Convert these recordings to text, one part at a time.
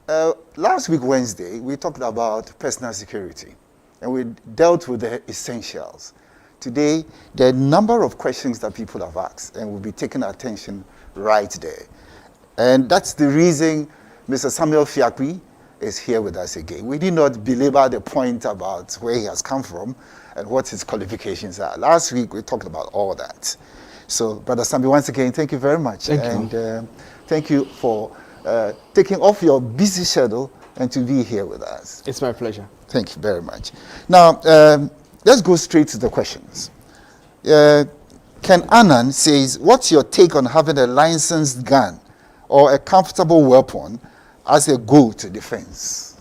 Last week, Wednesday, we talked about personal security and we dealt with the essentials. Today, there are a number of questions that people have asked and we'll be taking attention right there. And that's the reason Mr. Samuel Fiakwi is here with us again. We did not belabor the point about where he has come from and what his qualifications are. Last week, we talked about all that. So, Brother Sambi, once again, thank you very much. Thank you. Thank you for taking off your busy schedule and to be here with us. It's my pleasure. Thank you very much. Now, let's go straight to the questions. Ken Annan says, what's your take on having a licensed gun or a comfortable weapon as a goal to defense?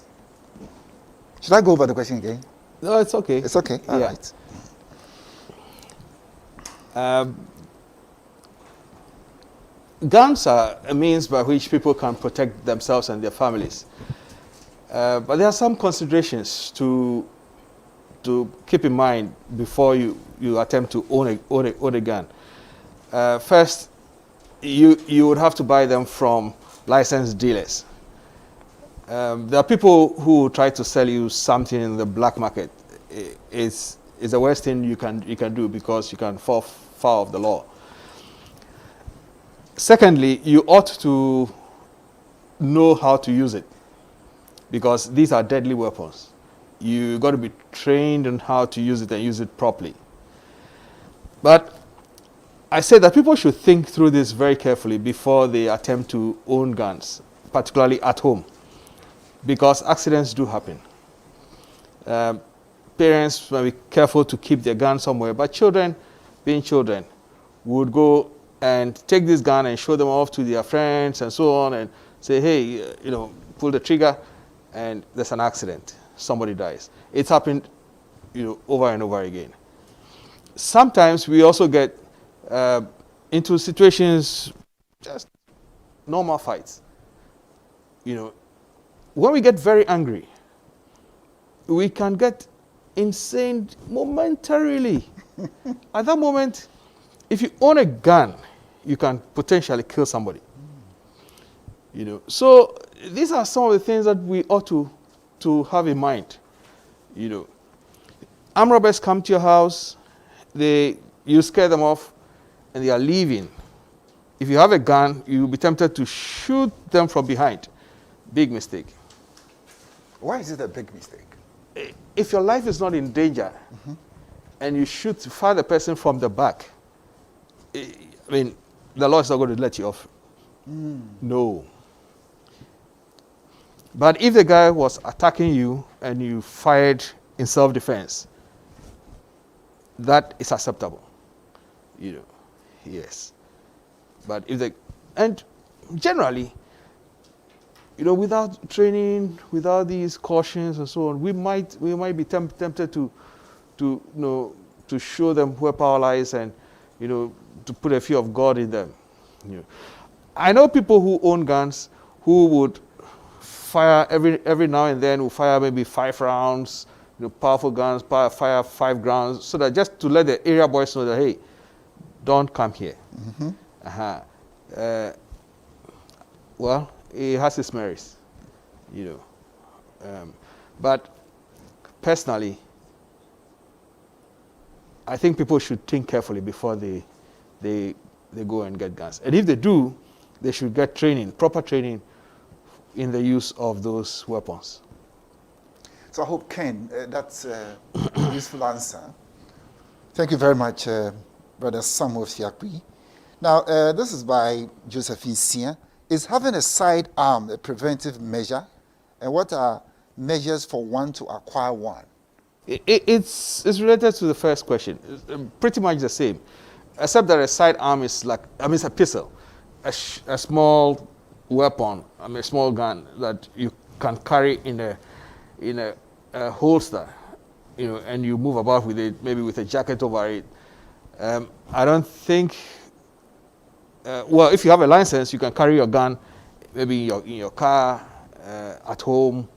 Should I go over the question again? No, it's okay. It's okay. All right. Guns are a means by which people can protect themselves and their families. But there are some considerations to keep in mind before you attempt to own a gun. First, you would have to buy them from licensed dealers. There are people who try to sell you something in the black market. It's the worst thing you can do because you can fall foul of the law. Secondly, you ought to know how to use it because these are deadly weapons. You got to be trained on how to use it and use it properly. But I say that people should think through this very carefully before they attempt to own guns, particularly at home, because accidents do happen. Parents must be careful to keep their gun somewhere, but children, being children, would go and take this gun and show them off to their friends and so on and say, hey, pull the trigger and there's an accident. Somebody dies. It's happened, over and over again. Sometimes we also get into situations, just normal fights. When we get very angry, we can get insane momentarily. At that moment, if you own a gun, you can potentially kill somebody. So these are some of the things that we ought to have in mind. Armed robbers come to your house, you scare them off, and they are leaving. If you have a gun, you'll be tempted to shoot them from behind. Big mistake. Why is it a big mistake? If your life is not in danger, and you fire the person from the back, the law is not going to let you off. No. But if the guy was attacking you and you fired in self-defense, that is acceptable. Yes. But and generally, without training, without these cautions and so on, we might be tempted to show them where power lies and, to put a fear of God in them. I know people who own guns who would fire every now and then, will fire maybe 5 rounds, powerful guns, fire 5 rounds, so that just to let the area boys know that, hey, don't come here. Well, it has its merits, but personally, I think people should think carefully before they go and get guns. And if they do, they should get training, proper training in the use of those weapons. So I hope, Ken, that's a useful answer. Thank you very much, Brother Samuel Fiakwi. Now, this is by Josephine Sia. Is having a sidearm a preventive measure? And what are measures for one to acquire one? It's related to the first question. It's pretty much the same, except that a sidearm is it's a pistol, a small weapon, a small gun that you can carry in a holster, and you move about with it, maybe with a jacket over it. I don't think. Well, if you have a license, you can carry your gun, maybe in your car, at home.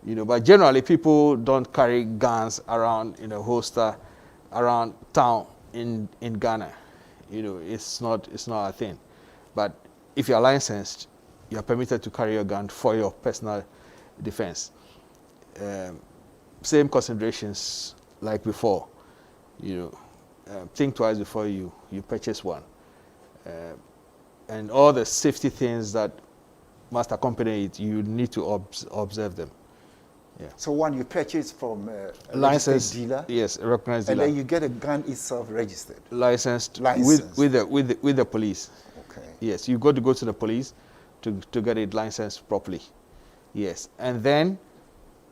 But generally, people don't carry guns around in a holster around town in Ghana. It's not a thing. But if you're licensed, you are permitted to carry a gun for your personal defense. Same considerations like before. Think twice before you purchase one. And all the safety things that must accompany it, you need to observe them. Yeah. So one, you purchase from a Licensed registered dealer, yes, a recognized and dealer. then you get a gun itself registered. Licensed Licensed. with the police. Okay. Yes, you got to go to the police to get it licensed properly. Yes, and then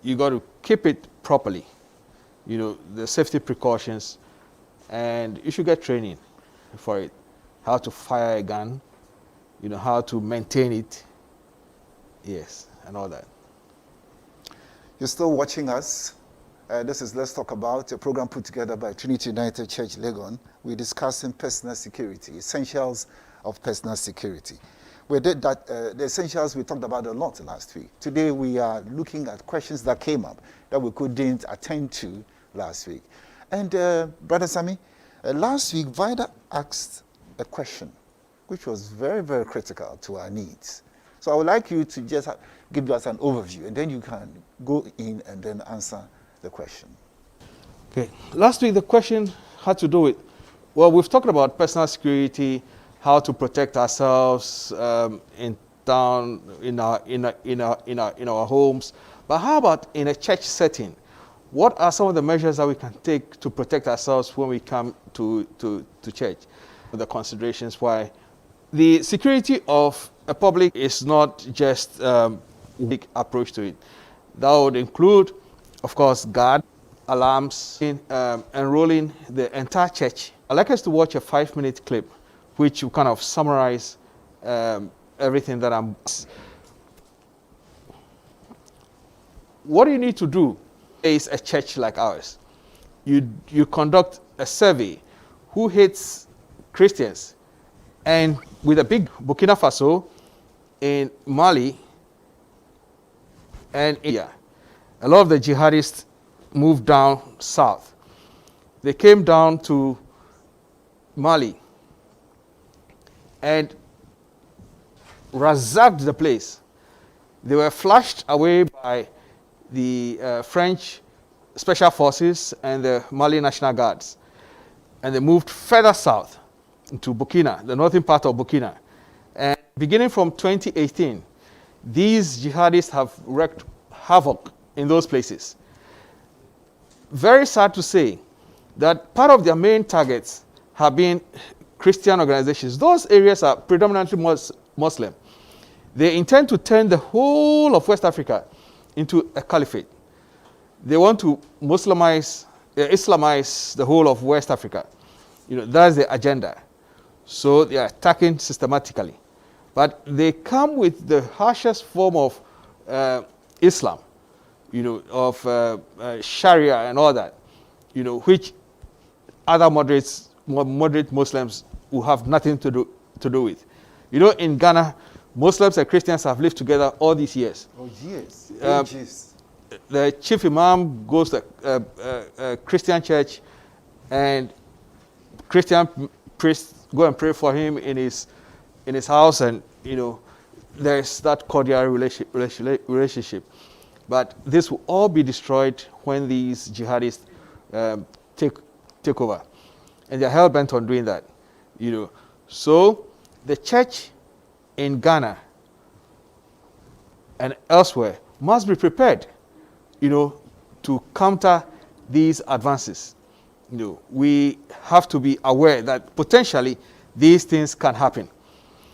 you got to keep it properly. The safety precautions, and you should get training for it. How to fire a gun, how to maintain it. Yes, and all that. You're still watching us. This is Let's Talk About, a program put together by Trinity United Church, Legon. We're discussing personal security, essentials of personal security. We did that, the essentials we talked about a lot last week. Today we are looking at questions that came up that we couldn't attend to last week. And Brother Sammy, last week Vida asked a question which was very, very critical to our needs. So I would like you to just give us an overview, and then you can go in and then answer the question. Okay. Last week the question had to do with, well, we've talked about personal security, how to protect ourselves in town, in our homes. But how about in a church setting? What are some of the measures that we can take to protect ourselves when we come to church? The considerations why the security of a public is not just a big approach to it. That would include, of course, guard, alarms, enrolling the entire church. I'd like us to watch a 5-minute clip which will kind of summarize everything that I'm... What you need to do is a church like ours. You conduct a survey. Who hates Christians? And with a big Burkina Faso, in Mali, and India, a lot of the jihadists moved down south. They came down to Mali and ransacked the place. They were flushed away by the French Special Forces and the Mali National Guards. And they moved further south into Burkina, the northern part of Burkina. And beginning from 2018, these jihadists have wreaked havoc in those places. Very sad to say that part of their main targets have been Christian organizations. Those areas are predominantly Muslim. They intend to turn the whole of West Africa into a caliphate. They want to Islamize the whole of West Africa. That's the agenda. So they are attacking systematically. But they come with the harshest form of Islam, of Sharia and all that, which other moderate Muslims will have nothing to do with. In Ghana, Muslims and Christians have lived together all these years. Oh, years. Ages. The chief imam goes to a Christian church, and Christian priests go and pray for him in his house, and there's that cordial relationship. But this will all be destroyed when these jihadists take over, and they're hell bent on doing that. So the church in Ghana and elsewhere must be prepared, to counter these advances. We have to be aware that potentially these things can happen.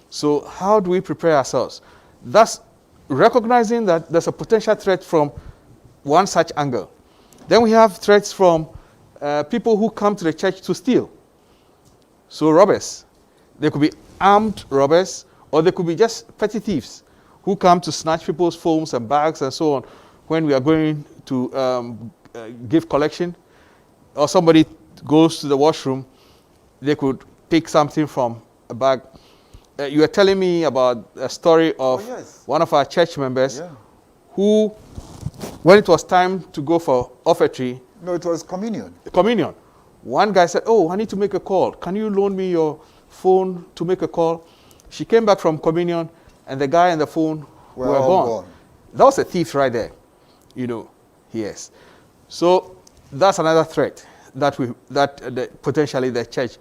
So how do we prepare ourselves? That's recognizing that there's a potential threat from one such angle. Then we have threats from people who come to the church to steal. So robbers. They could be armed robbers, or they could be just petty thieves who come to snatch people's phones and bags and so on when we are going to give collection. Or somebody goes to the washroom, they could pick something from a bag. You were telling me about a story of one of our church members who, when it was time to go for offertory... No, it was communion. Communion. One guy said, I need to make a call. Can you loan me your phone to make a call? She came back from communion, and the guy on the phone We're were all gone. That was a thief right there, Yes. So that's another threat that potentially the church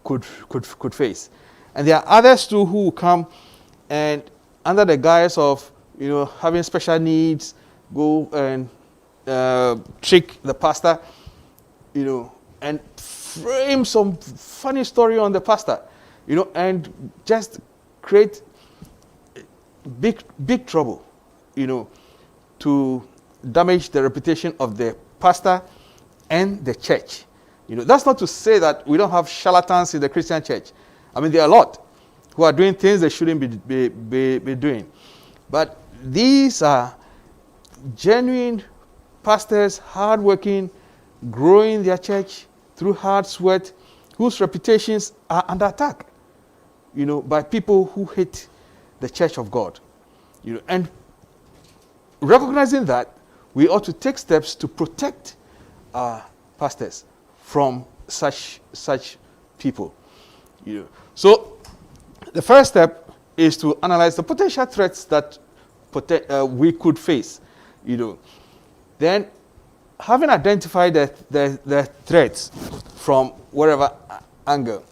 could face. And there are others too who will come and under the guise of having special needs, go and trick the pastor, and frame some funny story on the pastor, and just create big trouble, to damage the reputation of the pastor and the church. That's not to say that we don't have charlatans in the Christian church. I mean, there are a lot who are doing things they shouldn't be doing. But these are genuine pastors, hardworking, growing their church through hard sweat, whose reputations are under attack, by people who hate the church of God. And recognizing that, we ought to take steps to protect our pastors from such people. So the first step is to analyze the potential threats that we could face. Then, having identified the threats from wherever angle,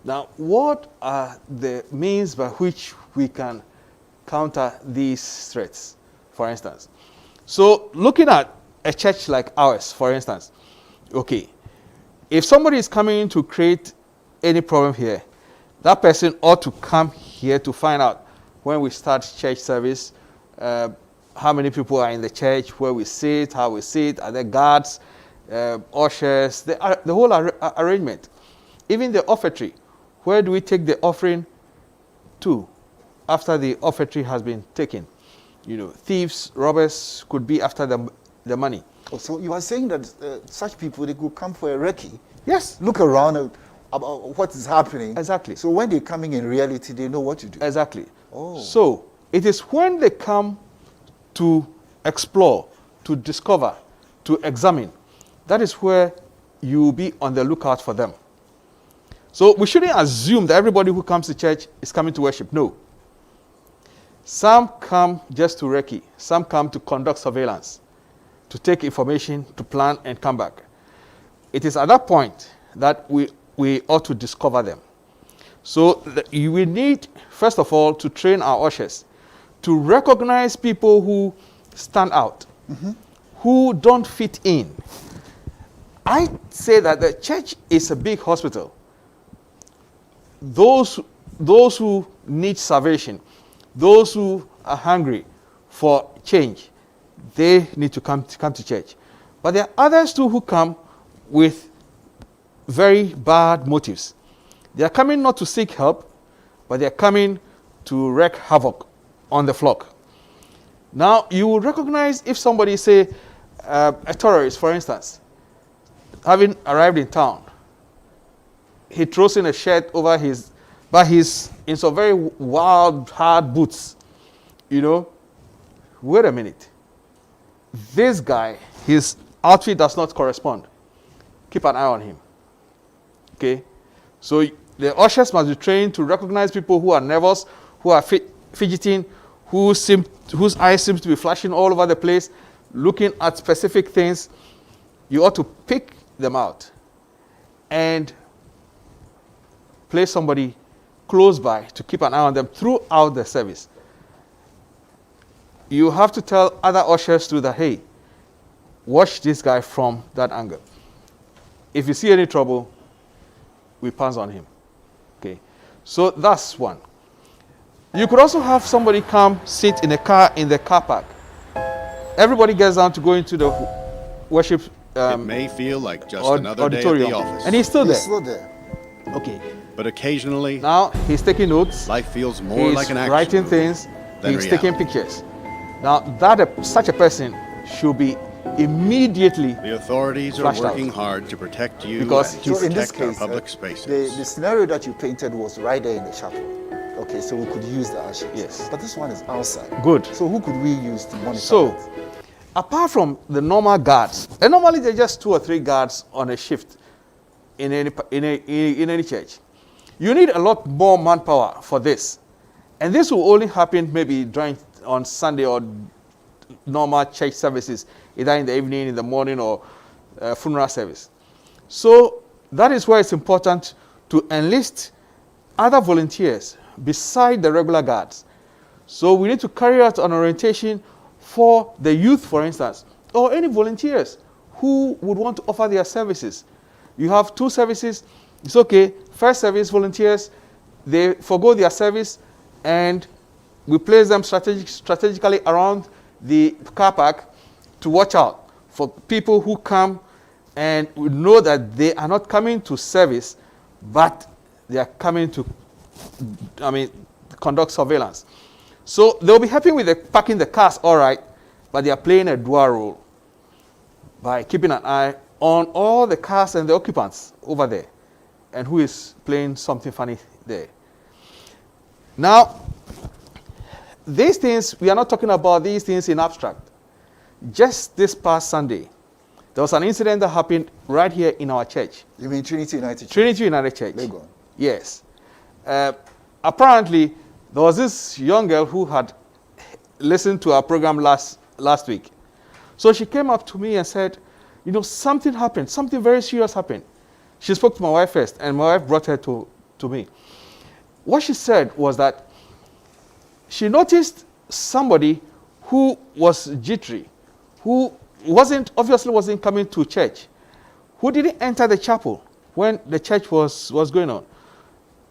now what are the means by which we can counter these threats, for instance? So looking at a church like ours, for instance, okay, if somebody is coming to create any problem here, that person ought to come here to find out when we start church service, how many people are in the church, where we sit, how we sit, are there guards, ushers, the whole arrangement. Even the offertory, where do we take the offering to after the offertory has been taken? Thieves, robbers could be after the money. Oh, so you are saying that such people, they could come for a recce? Yes. Look around about what is happening. Exactly. So when they're coming in reality, they know what to do. Exactly. Oh. So it is when they come to explore, to discover, to examine, that is where you will be on the lookout for them. So we shouldn't assume that everybody who comes to church is coming to worship. No. Some come just to recce. Some come to conduct surveillance, to take information, to plan and come back. It is at that point that we ought to discover them. So we need, first of all, to train our ushers to recognize people who stand out, who don't fit in. I say that the church is a big hospital. Those who need salvation, those who are hungry for change, they need to come to church. But there are others too who come with very bad motives. They are coming not to seek help, but they are coming to wreak havoc on the flock. Now, you will recognize if somebody, say, a terrorist, for instance, having arrived in town, he throws in a shirt over he's in some very wild, hard boots. Wait a minute. This guy, his outfit does not correspond. Keep an eye on him. Okay? So the ushers must be trained to recognize people who are nervous, who are fidgeting, whose eyes seem to be flashing all over the place, looking at specific things. You ought to pick them out and place somebody close by to keep an eye on them throughout the service. You have to tell other ushers too that, hey, watch this guy from that angle. If you see any trouble, we pass on him. Okay, so that's one. You could also have somebody come sit in the car park. Everybody gets down to go into the worship it may feel like just another auditorium, day at the office. and he's still He's still there. Okay. But occasionally, Now he's taking notes. life feels more He's like an action writing movie things. than He's taking reality. pictures. Now such a person should be immediately The authorities are Flashed out. working hard to protect you Because and he's- So in this protect our case, public the spaces. scenario that you painted was right there in the chapel. Okay, so we could use the ushers. Yes. But this one is outside. Good. So who could we use to monitor So, that? apart from the normal guards, and normally there are just 2 or 3 guards on a shift in any church. You need a lot more manpower for this, And this will only happen maybe on Sunday or normal church services, either in the evening, in the morning, or funeral service. So that is where it's important to enlist other volunteers beside the regular guards. So we need to carry out an orientation for the youth, for instance, or any volunteers who would want to offer their services. You have 2 services. It's okay. First service volunteers, they forgo their service, and we place them strategically around the car park to watch out for people who come and we know that they are not coming to service, but they are coming to, conduct surveillance. So they'll be happy with parking the cars, all right, but they are playing a dual role by keeping an eye on all the cars and the occupants over there, and who is playing something funny there. Now, these things, we are not talking about these things in abstract. Just this past Sunday, there was an incident that happened right here in our church. You mean Trinity United Church? Trinity United Church. Legon. Yes. Apparently, there was this young girl who had listened to our program last week. So she came up to me and said, something happened, something very serious happened. She spoke to my wife first, and my wife brought her to me. What she said was that she noticed somebody who was jittery, who obviously wasn't coming to church, who didn't enter the chapel when the church was going on.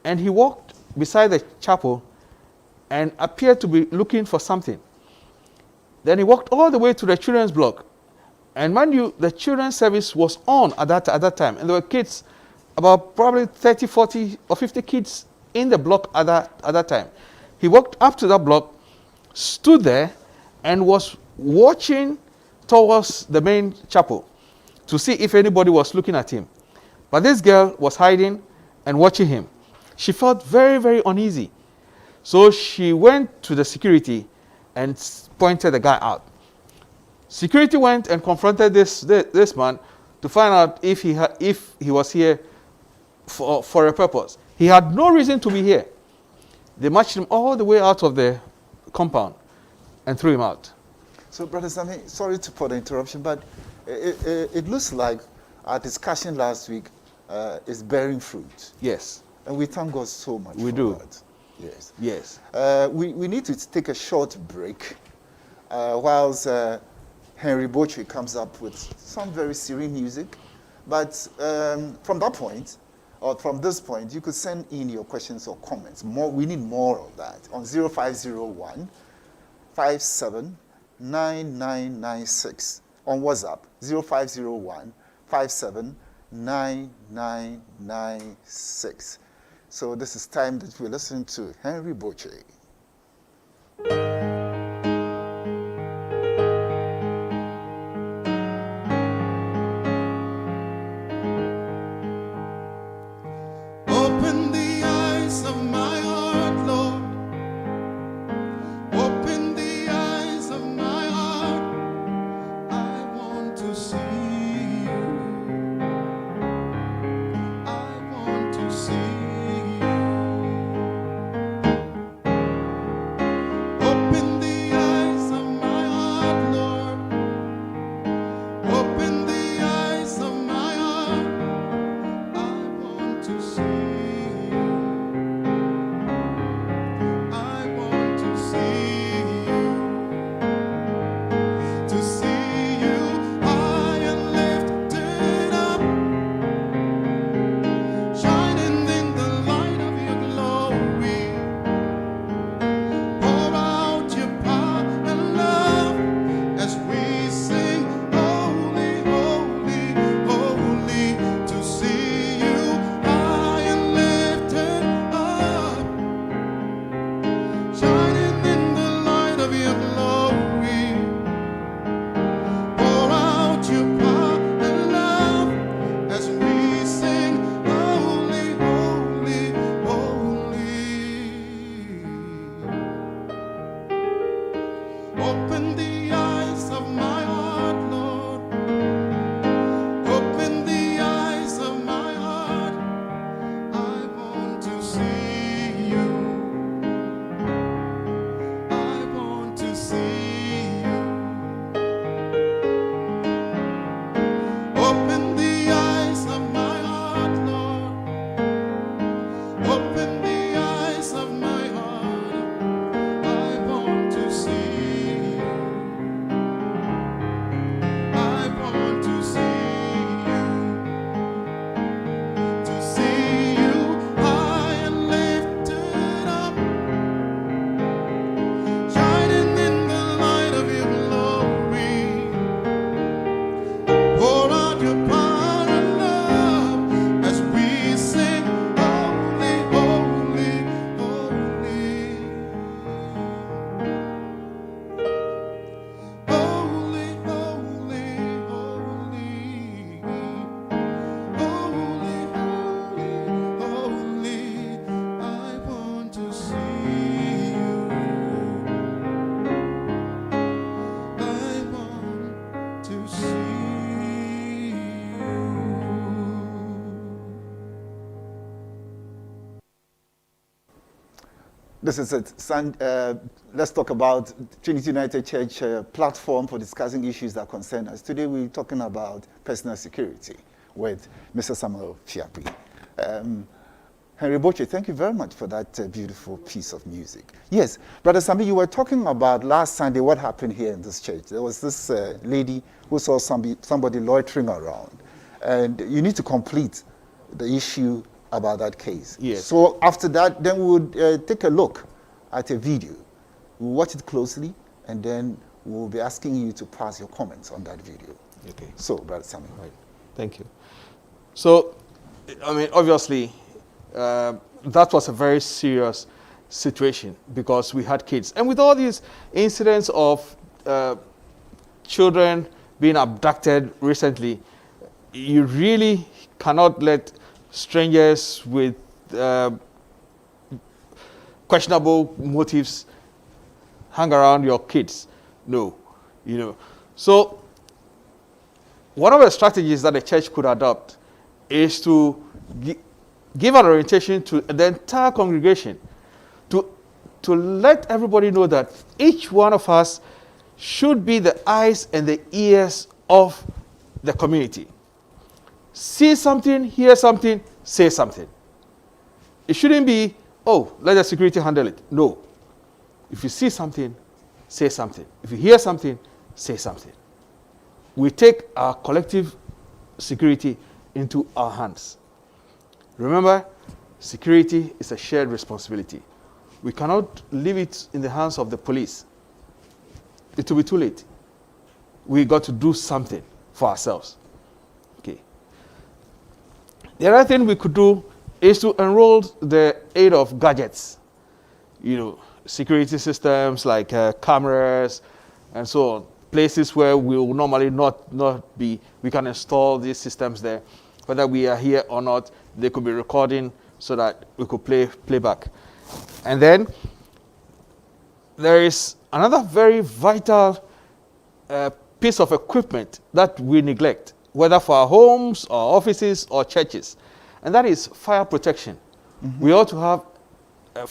And he walked beside the chapel and appeared to be looking for something. Then he walked all the way to the children's block. And mind you, the children's service was on at that time. And there were kids, about probably 30, 40, or 50 kids in the block at that time. He walked up to that block, stood there, and was watching towards the main chapel to see if anybody was looking at him. But this girl was hiding and watching him. She felt very, very uneasy. So she went to the security and pointed the guy out. Security went and confronted this man to find out if he was here for a purpose. He had no reason to be here. They marched him all the way out of the compound and threw him out. So, Brother Sammy, sorry for the interruption, but it looks like our discussion last week is bearing fruit. Yes. And we thank God so much We for do. that. Yes. Yes. We need to take a short break whilst Henry Boche comes up with some very serene music. But from that point, or from this point, you could send in your questions or comments. We need more of that on 0501 579996 on WhatsApp 0501 579996. So this is time that we listen to Henry Boche. Open the eyes of my heart, Lord. Open the eyes of my heart. I want to see you. I want to see you. Open This is it. Let's talk about Trinity United Church platform for discussing issues that concern us. Today we're talking about personal security with Mr. Samuel Fiakpi. Henry Boche, thank you very much for that beautiful piece of music. Yes, Brother Sami, you were talking about last Sunday what happened here in this church. There was this lady who saw somebody loitering around, and you need to complete the issue about that case. Yes. So after that, then we would take a look at a video. We'll watch it closely, and then we'll be asking you to pass your comments on that video. Okay. So, Brother Sami. Right. Thank you. So, I mean, obviously, that was a very serious situation because we had kids. And with all these incidents of children being abducted recently, you really cannot let strangers with questionable motives hang around your kids. No, you know. So one of the strategies that the church could adopt is to give an orientation to the entire congregation to let everybody know that each one of us should be the eyes and the ears of the community. See something, hear something, say something. It shouldn't be, oh, let the security handle it. No. If you see something, say something. If you hear something, say something. We take our collective security into our hands. Remember, security is a shared responsibility. We cannot leave it in the hands of the police. It will be too late. We got to do something for ourselves. Okay. The other thing we could do is to enroll the aid of gadgets. You know, security systems like cameras and so on. Places where we will normally not be, we can install these systems there. Whether we are here or not, they could be recording so that we could play back. And then there is another very vital piece of equipment that we neglect, whether for our homes or offices or churches, and that is fire protection. Mm-hmm. We ought to have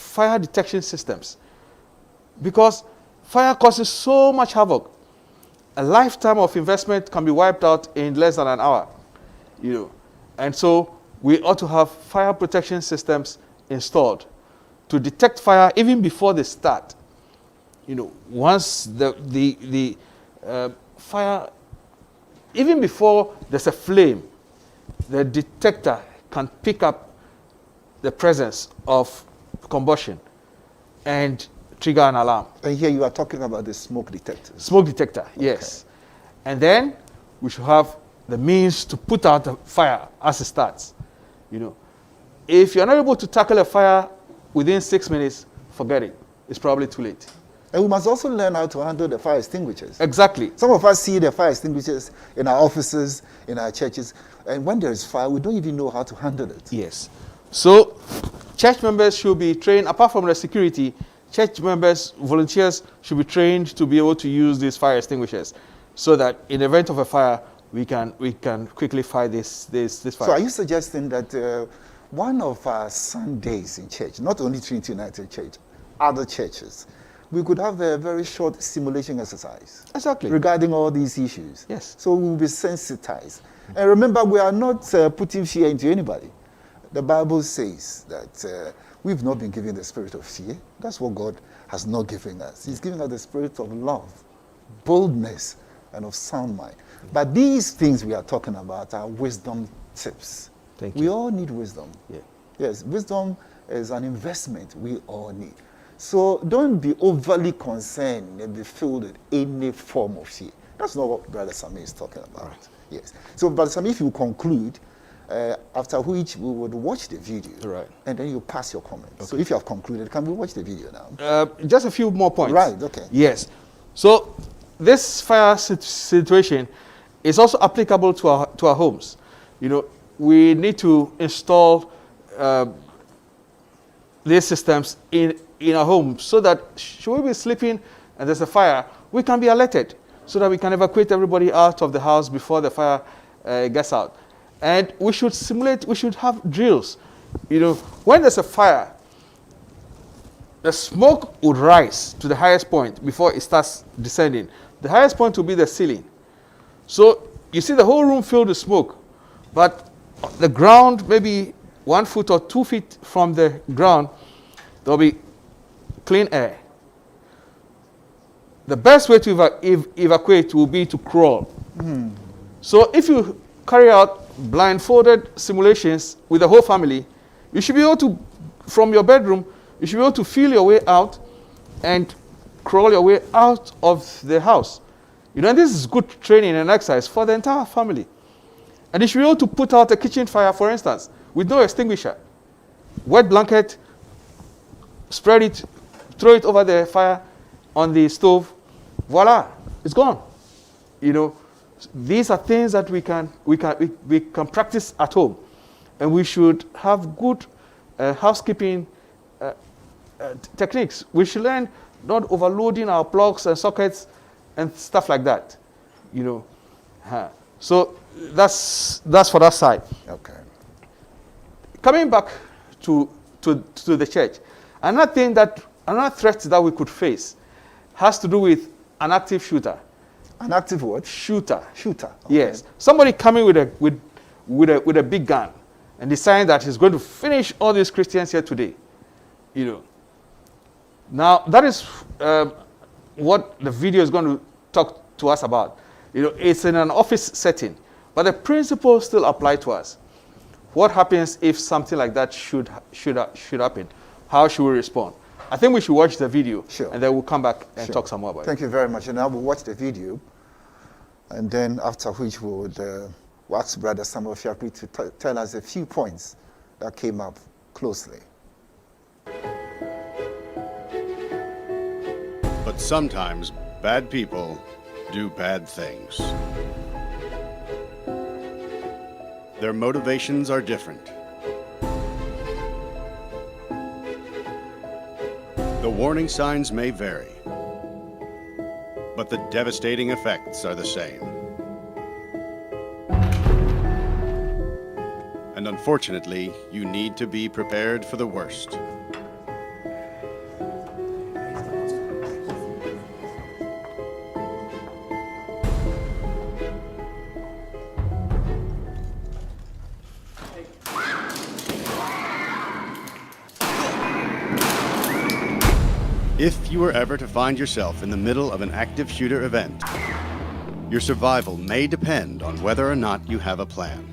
fire detection systems because fire causes so much havoc. A lifetime of investment can be wiped out in less than an hour, you know. And so we ought to have fire protection systems installed to detect fire even before they start. You know, once the fire, even before there's a flame, the detector can pick up the presence of combustion and trigger an alarm. And here you are talking about the smoke detector. Smoke detector, yes. Okay. And then we should have the means to put out the fire as it starts. You know, if you're not able to tackle a fire within 6 minutes, forget it. It's probably too late. And we must also learn how to handle the fire extinguishers. Exactly. Some of us see the fire extinguishers in our offices, in our churches, and when there is fire, we don't even know how to handle it. Yes. So church members should be trained, apart from the security, church members, volunteers should be trained to be able to use these fire extinguishers so that in the event of a fire, we can quickly fight this fire. So are you suggesting that one of our Sundays in church, not only Trinity United Church, other churches, we could have a very short simulation exercise Exactly. regarding all these issues? Yes. So we will be sensitized. And remember, we are not putting fear into anybody. The Bible says that we've not been given the spirit of fear. That's what God has not given us. He's giving us the spirit of love, boldness, and of sound mind. But these things we are talking about are wisdom tips. Thank you. We all need wisdom. Yeah. Yes, wisdom is an investment we all need. So don't be overly concerned and be filled with any form of fear. That's not what Brother Sami is talking about. Right. Yes. So, Brother Sami, if you conclude, after which we would watch the video, right, and then you pass your comments. Okay. So if you have concluded, can we watch the video now? Just a few more points. Right, okay. Yes. So this fire situation is also applicable to our homes. You know, we need to install these systems in our homes so that should we be sleeping and there's a fire, we can be alerted so that we can evacuate everybody out of the house before the fire gets out. And we should simulate, we should have drills. You know, when there's a fire, the smoke would rise to the highest point before it starts descending. The highest point will be the ceiling. So you see the whole room filled with smoke, but the ground, maybe 1 foot or 2 feet from the ground, there'll be clean air. The best way to evacuate will be to crawl. So if you carry out blindfolded simulations with the whole family, you should be able to, from your bedroom, you should be able to feel your way out and crawl your way out of the house. You know, this is good training and exercise for the entire family. And you should be able to put out a kitchen fire, for instance, with no extinguisher. Wet blanket, spread it, throw it over the fire on the stove, voila, it's gone. You know, these are things that we can practice at home. And we should have good housekeeping techniques. We should learn not overloading our plugs and sockets and stuff like that. You know, so that's for that side. Okay. Coming back to the church, another threat that we could face has to do with an active shooter. An active what? Shooter. Shooter. Okay. Yes, somebody coming with a big gun and deciding that he's going to finish all these Christians here today. You know. Now that is what the video is going to talk to us about. You know, it's in an office setting, but the principles still apply to us. What happens if something like that should happen? How should we respond? I think we should watch the video, Sure. and then we'll come back and Sure. talk some more about Thank you very much. And I will watch the video, and then after which we would ask Brother Samuel Fiakwi to tell us a few points that came up closely. But sometimes bad people do bad things. Their motivations are different. The warning signs may vary, but the devastating effects are the same. And unfortunately, you need to be prepared for the worst. If you were ever to find yourself in the middle of an active shooter event, your survival may depend on whether or not you have a plan.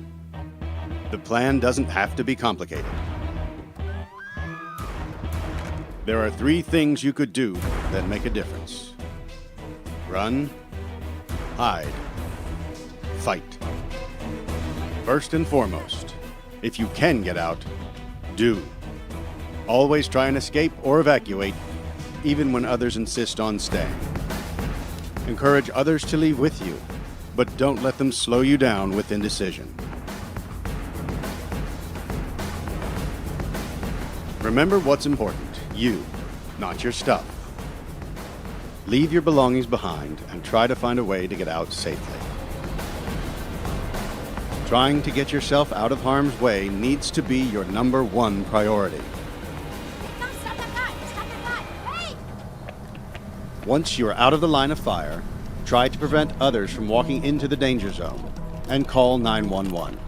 The plan doesn't have to be complicated. There are 3 things you could do that make a difference: run, hide, fight. First and foremost, if you can get out, do. Always try and escape or evacuate, even when others insist on staying. Encourage others to leave with you, but don't let them slow you down with indecision. Remember what's important, you, not your stuff. Leave your belongings behind and try to find a way to get out safely. Trying to get yourself out of harm's way needs to be your #1 priority. Once you are out of the line of fire, try to prevent others from walking into the danger zone and call 911.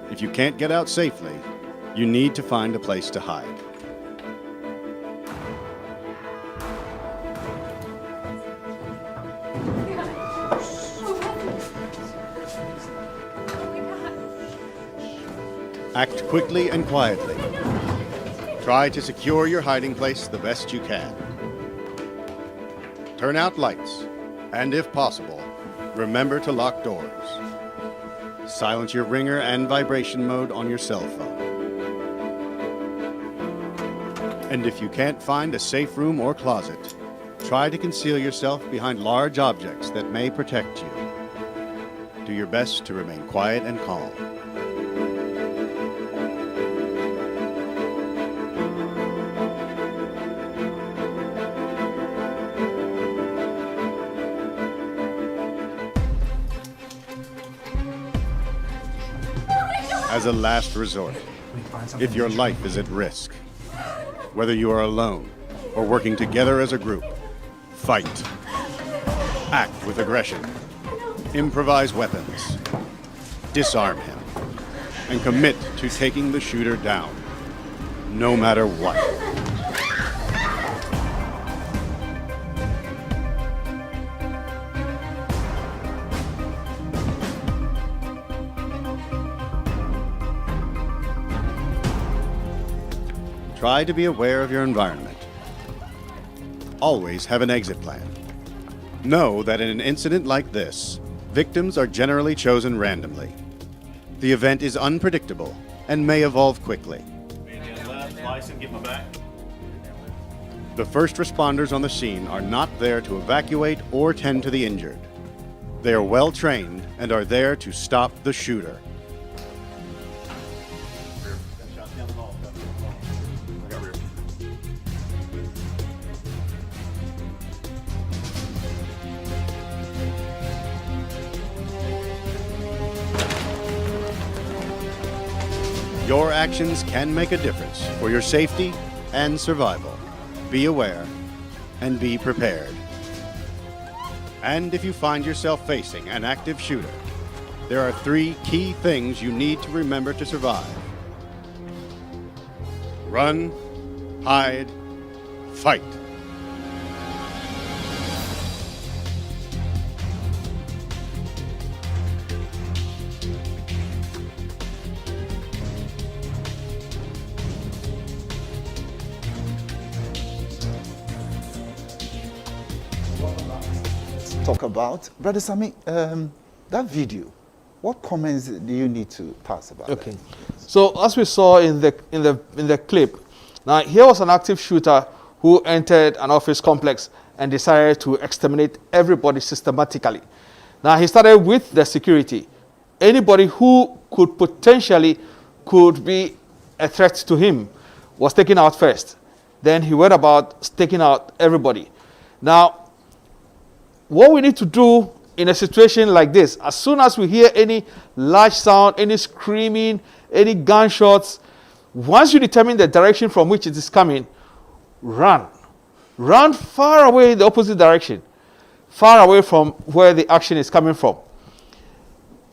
If you can't get out safely, you need to find a place to hide. Act quickly and quietly. Try to secure your hiding place the best you can. Turn out lights, and if possible, remember to lock doors. Silence your ringer and vibration mode on your cell phone. And if you can't find a safe room or closet, try to conceal yourself behind large objects that may protect you. Do your best to remain quiet and calm. as a last resort, if your life is at risk. Whether you are alone or working together as a group, fight. Act with aggression. Improvise weapons. Disarm him. And commit to taking the shooter down, no matter what. Try to be aware of your environment. Always have an exit plan. Know that in an incident like this, victims are generally chosen randomly. The event is unpredictable and may evolve quickly. The first responders on the scene are not there to evacuate or tend to the injured. They are well trained and are there to stop the shooter. Your actions can make a difference for your safety and survival. Be aware and be prepared. And if you find yourself facing an active shooter, there are 3 key things you need to remember to survive. Run, hide, fight. Talk about, Brother Sami, that video. What comments do you need to pass about Okay. that? So as we saw in the clip, now here was an active shooter who entered an office complex and decided to exterminate everybody systematically. Now he started with the security. Anybody who could potentially be a threat to him was taken out first. Then he went about taking out everybody. Now, what we need to do in a situation like this, as soon as we hear any large sound, any screaming, any gunshots, once you determine the direction from which it is coming, run. Run far away in the opposite direction, far away from where the action is coming from.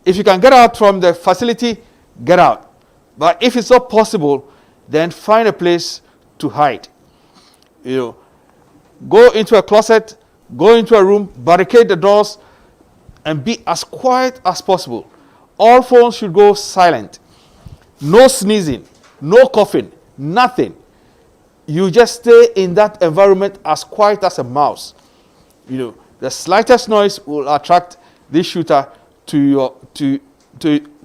If you can get out from the facility, get out. But if it's not possible, then find a place to hide. You know, go into a closet, go into a room, barricade the doors, and be as quiet as possible. All phones should go silent. No sneezing, no coughing, nothing. You just stay in that environment as quiet as a mouse. You know, the slightest noise will attract this shooter to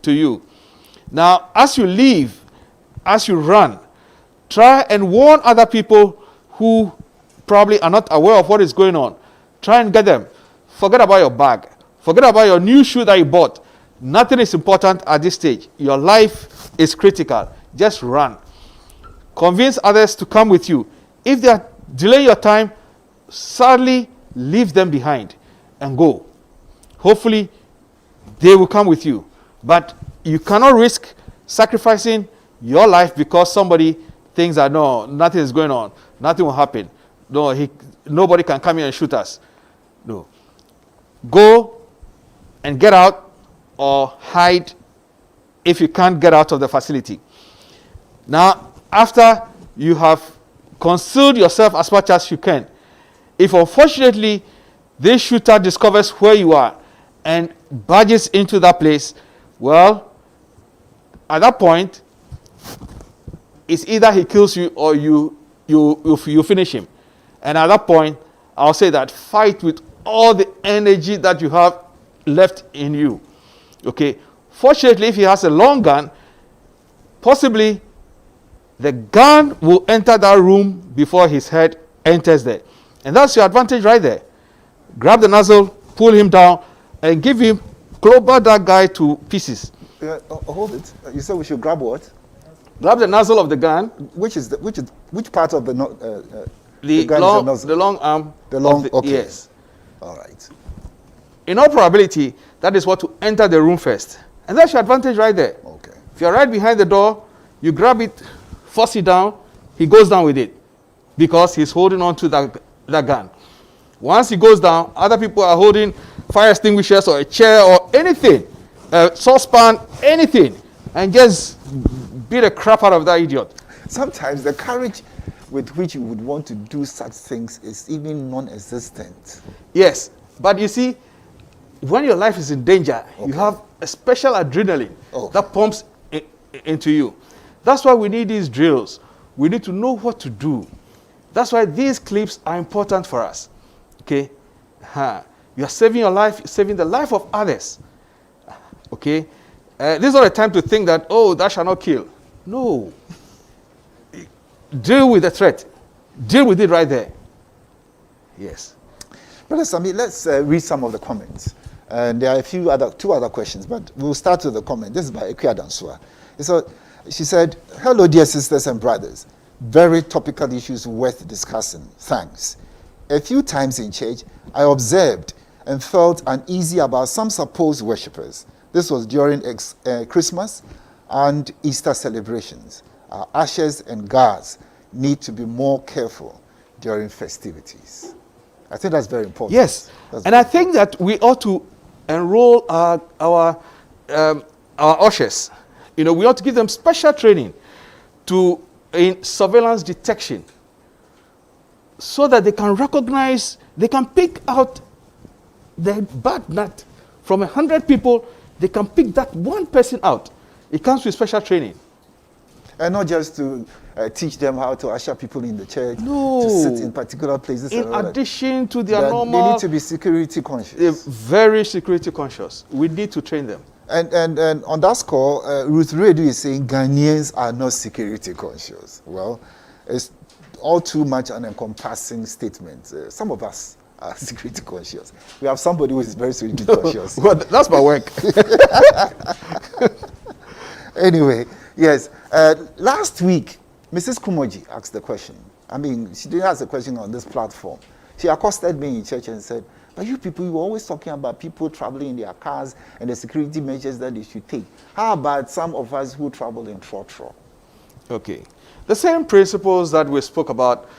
you. Now, as you leave, as you run, try and warn other people who probably are not aware of what is going on. Try and get them. Forget about your bag. Forget about your new shoe that you bought. Nothing is important at this stage. Your life is critical. Just run. Convince others to come with you. If they are delaying your time, sadly leave them behind and go. Hopefully, they will come with you. But you cannot risk sacrificing your life because somebody thinks that no, nothing is going on. Nothing will happen. No, nobody can come here and shoot us. No. Go and get out or hide if you can't get out of the facility. Now, after you have concealed yourself as much as you can, if unfortunately this shooter discovers where you are and barges into that place, well, at that point, it's either he kills you or you finish him. And at that point, I'll say that fight with all the energy that you have left in you. Okay. Fortunately, if he has a long gun, possibly the gun will enter that room before his head enters there. And that's your advantage right there. Grab the nozzle, pull him down, and give him, clobber that guy to pieces. Hold it. You said we should grab what? Grab the nozzle of the gun. Which part of the gun long, is the nozzle? the long arm. The long. Okay. Yes. All right. In all probability, that is what to enter the room first. And that's your advantage right there. Okay. If you're right behind the door, you grab it, force it down, he goes down with it because he's holding on to that gun. Once he goes down, other people are holding fire extinguishers or a chair or anything, a saucepan, anything, and just beat the crap out of that idiot. Sometimes the courage with which you would want to do such things is even non-existent. Yes, but you see, when your life is in danger, you have a special adrenaline that pumps into you. That's why we need these drills. We need to know what to do. That's why these clips are important for us. Okay? You are saving your life, saving the life of others. Okay? This is not a time to think that, oh, thou shalt not kill. No. Deal with the threat. Deal with it right there. Yes. Brother Sami, let's read some of the comments. And there are two other questions, but we'll start with the comment. This is by Ekia Dansua. So she said, hello, dear sisters and brothers. Very topical issues worth discussing. Thanks. A few times in church, I observed and felt uneasy about some supposed worshippers. This was during Christmas and Easter celebrations. Our ushers and guards need to be more careful during festivities. I think that's very important. Yes, and I think that we ought to enroll our ushers. You know, we ought to give them special training in surveillance detection, so that they can recognize, they can pick out the bad nut from 100 people. They can pick that one person out. It comes with special training. And not just to teach them how to usher people in the church, No. to sit in particular places. In addition to their They normal, need to be security conscious. they're very security conscious. We need to train them. And on that score, Ruth Redu is saying Ghanaians are not security conscious. Well, it's all too much an encompassing statement. Some of us are security conscious. We have somebody who is very security conscious. Well, that's my work. Anyway, yes. Last week, Mrs. Kumoji asked the question. I mean, she didn't ask the question on this platform. She accosted me in church and said, but you people, you were always talking about people traveling in their cars and the security measures that they should take. How about some of us who travel in trotro? Okay. The same principles that we spoke about,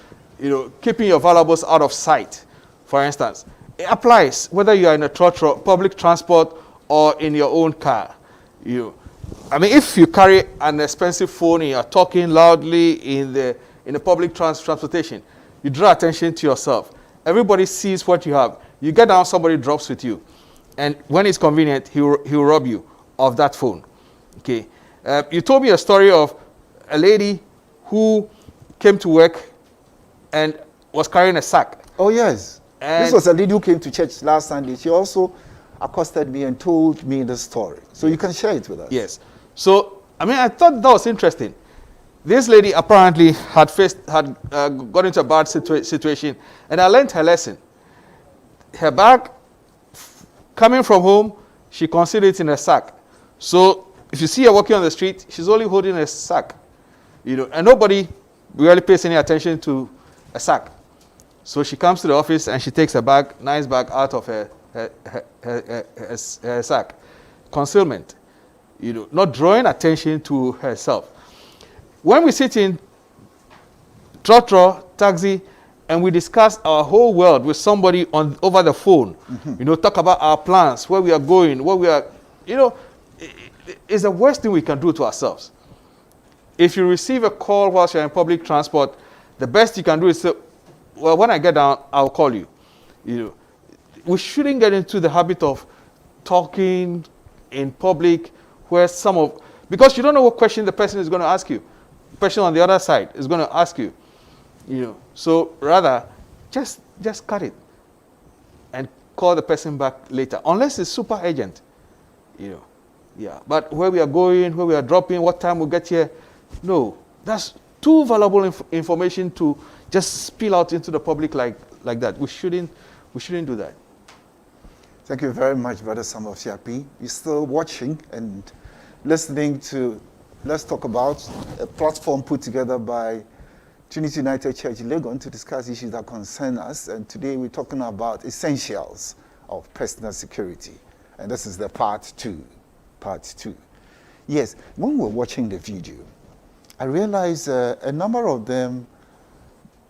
you know, keeping your valuables out of sight, for instance, it applies whether you are in a trotro, public transport, or in your own car. I mean, if you carry an expensive phone and you are talking loudly in the public transportation, you draw attention to yourself. Everybody sees what you have. You get down, somebody drops with you. And when it's convenient, he'll rob you of that phone. Okay. You told me a story of a lady who came to work and was carrying a sack. Oh, yes. And this was a lady who came to church last Sunday. She also accosted me and told me the story. So you can share it with us. Yes. So, I mean, I thought that was interesting. This lady apparently had got into a bad situation, and I learned her lesson. Her bag, coming from home, she concealed it in a sack. So if you see her walking on the street, she's only holding a sack, and nobody really pays any attention to a sack. So she comes to the office and she takes a bag, nice bag, out of her sack. Concealment, not drawing attention to herself. When we sit in trotro, taxi, and we discuss our whole world with somebody over the phone, talk about our plans, where we are going, where we are, it's the worst thing we can do to ourselves. If you receive a call whilst you're in public transport, the best you can do is say, well, when I get down, I'll call you. We shouldn't get into the habit of talking in public where because you don't know what question the person is going to ask you. The person on the other side is going to ask you. So rather, just cut it and call the person back later, unless it's super urgent. Yeah. But where we are going, where we are dropping, what time we'll get here, no, that's too valuable information to just spill out into the public like that. We shouldn't do that. Thank you very much, Brother Samuel Siapi. You're still watching and listening to Let's Talk About, a platform put together by Trinity United Church Legon to discuss issues that concern us. And today we're talking about essentials of personal security. And this is the part two. Yes, when we were watching the video, I realized a number of them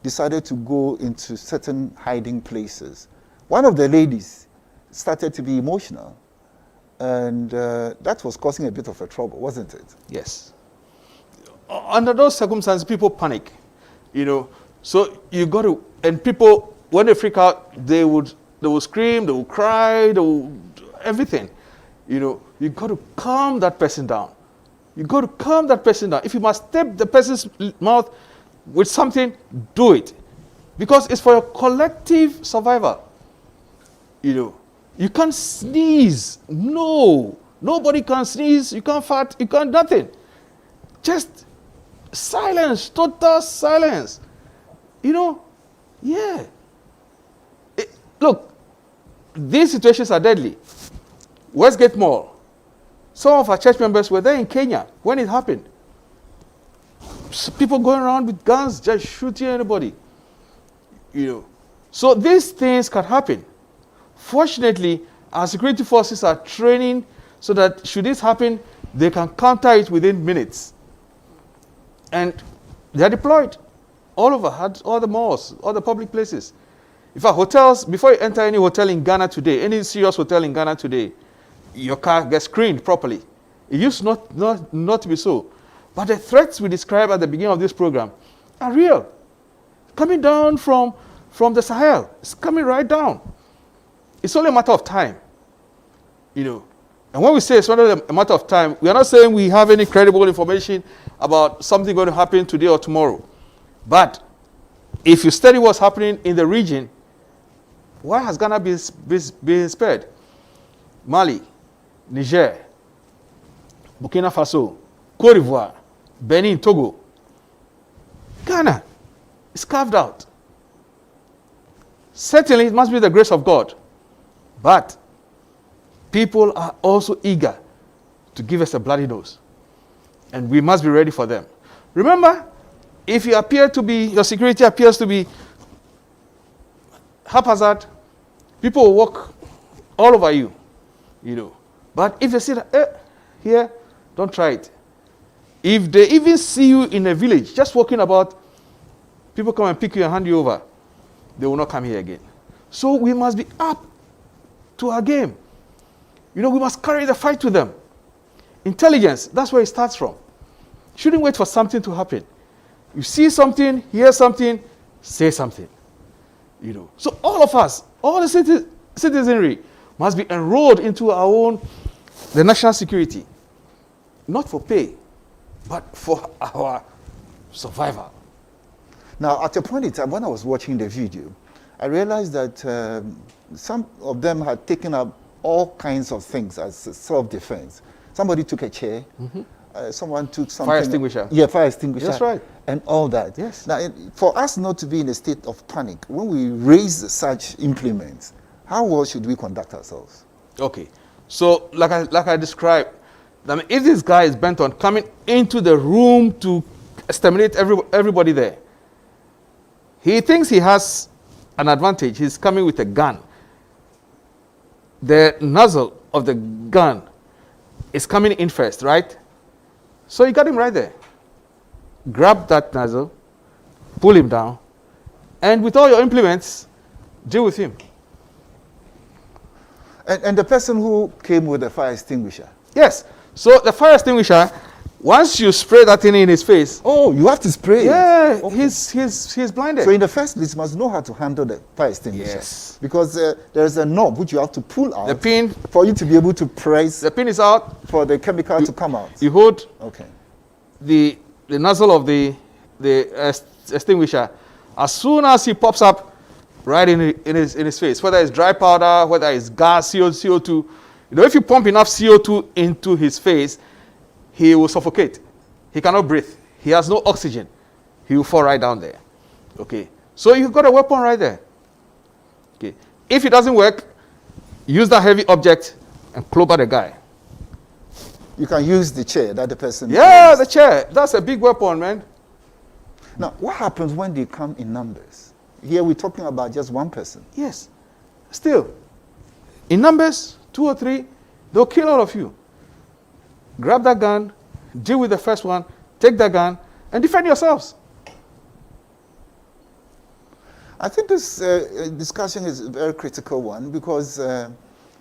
decided to go into certain hiding places. One of the ladies started to be emotional, and that was causing a bit of a trouble, wasn't it? Yes. Under those circumstances, people panic, So you got to, and people, when they freak out, they will scream, they will cry, they will everything. You got to calm that person down. You got to calm that person down. If you must tap the person's mouth with something, do it, because it's for your collective survival. You can't sneeze. No, nobody can sneeze. You can't fart. You can't nothing. Just silence, total silence. Yeah. Look, these situations are deadly. Westgate Mall. Some of our church members were there in Kenya when it happened. People going around with guns, just shooting anybody. So these things can happen. Fortunately, our security forces are training so that should this happen, they can counter it within minutes. And they're deployed all over, all the malls, all the public places. In fact, hotels, before you enter any hotel in Ghana today, any serious hotel in Ghana today, your car gets screened properly. It used not to be so. But the threats we described at the beginning of this program are real. Coming down from the Sahel. It's coming right down. It's only a matter of time. And when we say it's only a matter of time, we are not saying we have any credible information about something going to happen today or tomorrow. But if you study what's happening in the region, why has Ghana been spared? Mali, Niger, Burkina Faso, Cote d'Ivoire, Benin, Togo. Ghana is carved out. Certainly, it must be the grace of God. But people are also eager to give us a bloody nose. And we must be ready for them. Remember, if your security appears to be haphazard, people will walk all over you. But if they see that, here, don't try it. If they even see you in a village, just walking about, people come and pick you and hand you over, they will not come here again. So we must be up to our game. We must carry the fight with them. Intelligence, that's where it starts from. Shouldn't wait for something to happen. You see something, hear something, say something. So all of us, all the citizenry, must be enrolled into the national security. Not for pay, but for our survival. Now, at a point in time, when I was watching the video, I realized that some of them had taken up all kinds of things as self-defense. Somebody took a chair. Someone took something. Fire extinguisher. Yeah, fire extinguisher. That's right. And all that. Yes. Now, for us not to be in a state of panic, when we raise such implements, how well should we conduct ourselves? Okay. So, like I described, if this guy is bent on coming into the room to exterminate everybody there, he thinks he has an advantage. He's coming with a gun. The nozzle of the gun is coming in first, right? So you got him right there. Grab that nozzle, pull him down, and with all your implements, deal with him. And the person who came with the fire extinguisher? Yes. So the fire extinguisher, once you spray that thing in his face. Oh, you have to spray it? Yeah, Okay. he's blinded. So in the first place, you must know how to handle the fire extinguisher. Yes. Because there's a knob which you have to pull out. The pin. For you to be able to press. The pin is out. For the chemical to come out. You hold Okay. the nozzle of the extinguisher. As soon as he pops up, right in his face, whether it's dry powder, whether it's gas, CO2. If you pump enough CO2 into his face, he will suffocate. He cannot breathe. He has no oxygen. He will fall right down there. Okay. So you've got a weapon right there. Okay. If it doesn't work, use that heavy object and clobber the guy. You can use the chair that the person Yeah, used. the chair. That's a big weapon, man. Now, what happens when they come in numbers? Here we're talking about just one person. Yes. Still, in numbers, 2 or 3, they'll kill all of you. grab that gun, deal with the first one, take that gun, and defend yourselves. I think this discussion is a very critical one because